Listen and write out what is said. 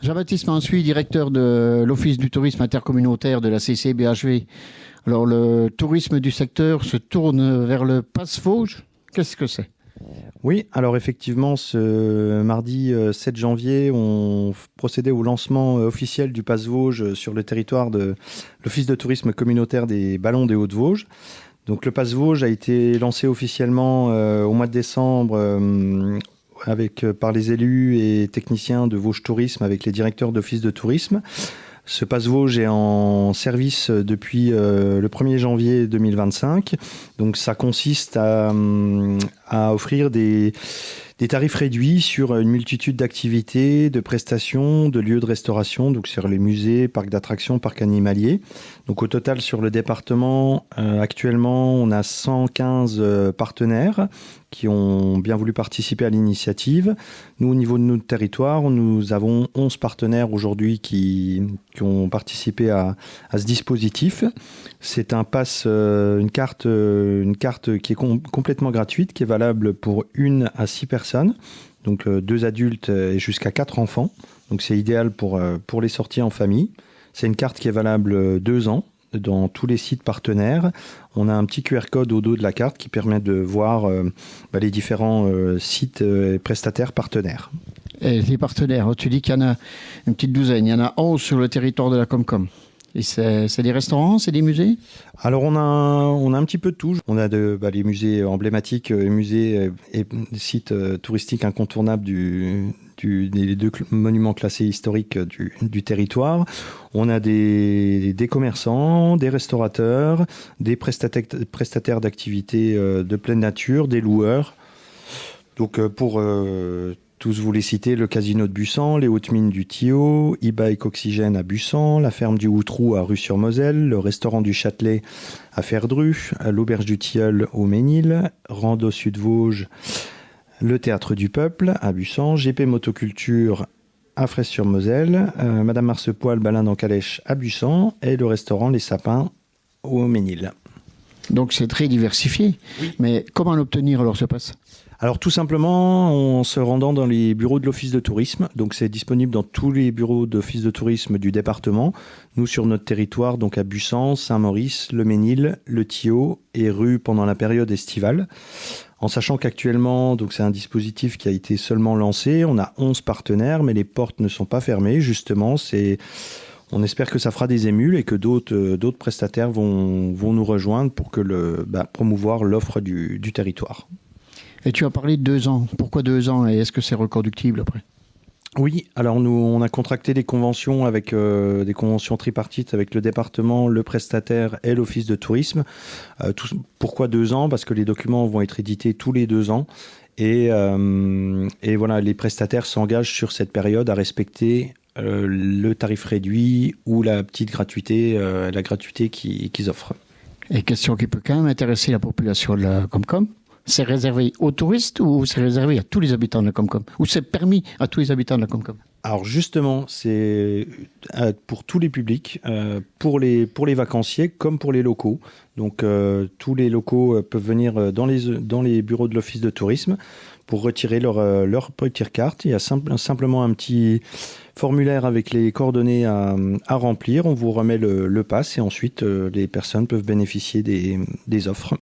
Jean-Baptiste Mansuy, directeur de l'Office du tourisme intercommunautaire de la CCBHV. Alors, le tourisme du secteur se tourne vers le Pass Vosges. Qu'est-ce que c'est ? Oui, alors effectivement, ce mardi 7 janvier, on procédait au lancement officiel du Pass Vosges sur le territoire de l'Office de tourisme communautaire des Ballons des Hauts-de-Vosges. Donc le Pass Vosges a été lancé officiellement au mois de décembre par les élus et techniciens de Vosges Tourisme avec les directeurs d'office de tourisme. Ce Pass Vosges est en service depuis le 1er janvier 2025. Donc ça consiste à offrir des tarifs réduits sur une multitude d'activités, de prestations, de lieux de restauration, donc sur les musées, parcs d'attractions, parcs animaliers. Donc au total sur le département, actuellement on a 115 partenaires qui ont bien voulu participer à l'initiative. Nous, au niveau de notre territoire, nous avons 11 partenaires aujourd'hui qui ont participé à ce dispositif. C'est un pass, une carte qui est complètement gratuite, qui est valable pour 1 à 6 personnes, donc 2 adultes et jusqu'à 4 enfants. Donc c'est idéal pour les sorties en famille. C'est une carte qui est valable 2 ans dans tous les sites partenaires. On a un petit QR code au dos de la carte qui permet de voir les différents sites et prestataires partenaires. Et les partenaires, tu dis qu'il y en a une petite douzaine. Il y en a 11 sur le territoire de la Comcom. Et c'est des restaurants, c'est des musées ? Alors on a un petit peu de tout. On a les musées emblématiques, musées et sites touristiques incontournables des 2 monuments classés historiques du territoire. On a des commerçants, des restaurateurs, des prestataires d'activités de pleine nature, des loueurs. Donc pour tous vous les citer, le casino de Bussan, les hautes mines du Thillot, e-bike Oxygène à Bussan, la ferme du Houtrou à Rue-sur-Moselle, le restaurant du Châtelet à Ferdru, l'auberge du Tilleul au Ménil, Rando Sud-Vosges, le Théâtre du Peuple à Bussan, GP Motoculture à Fraisse-sur-Moselle, Madame Marsepoil Balin en Calèche à Bussan et le restaurant Les Sapins au Ménil. Donc c'est très diversifié. Oui. Mais comment l'obtenir alors ce pass ? Alors tout simplement en se rendant dans les bureaux de l'Office de tourisme. Donc c'est disponible dans tous les bureaux d'Office de tourisme du département. Nous sur notre territoire, donc à Bussan, Saint-Maurice, le Ménil, le Thillot et Rue pendant la période estivale. En sachant qu'actuellement, donc c'est un dispositif qui a été seulement lancé. On a 11 partenaires, mais les portes ne sont pas fermées. Justement, on espère que ça fera des émules et que d'autres prestataires vont nous rejoindre pour promouvoir l'offre du territoire. Et tu as parlé de 2 ans. Pourquoi 2 ans et est-ce que c'est reconductible après ? Oui, alors nous, on a contracté des conventions avec des conventions tripartites avec le département, le prestataire et l'office de tourisme. Pourquoi 2 ans ? Parce que les documents vont être édités tous les 2 ans. Et voilà, les prestataires s'engagent sur cette période à respecter le tarif réduit ou la petite gratuité, la gratuité qu'ils offrent. Et question qui peut quand même intéresser la population de la Comcom. C'est réservé aux touristes ou c'est réservé à tous les habitants de la Comcom ? Ou c'est permis à tous les habitants de la Comcom ? Alors justement, c'est pour tous les publics, pour les vacanciers comme pour les locaux. Donc tous les locaux peuvent venir dans les bureaux de l'Office de tourisme pour retirer leur petite carte. Il y a simplement un petit formulaire avec les coordonnées à remplir. On vous remet le pass et ensuite les personnes peuvent bénéficier des offres.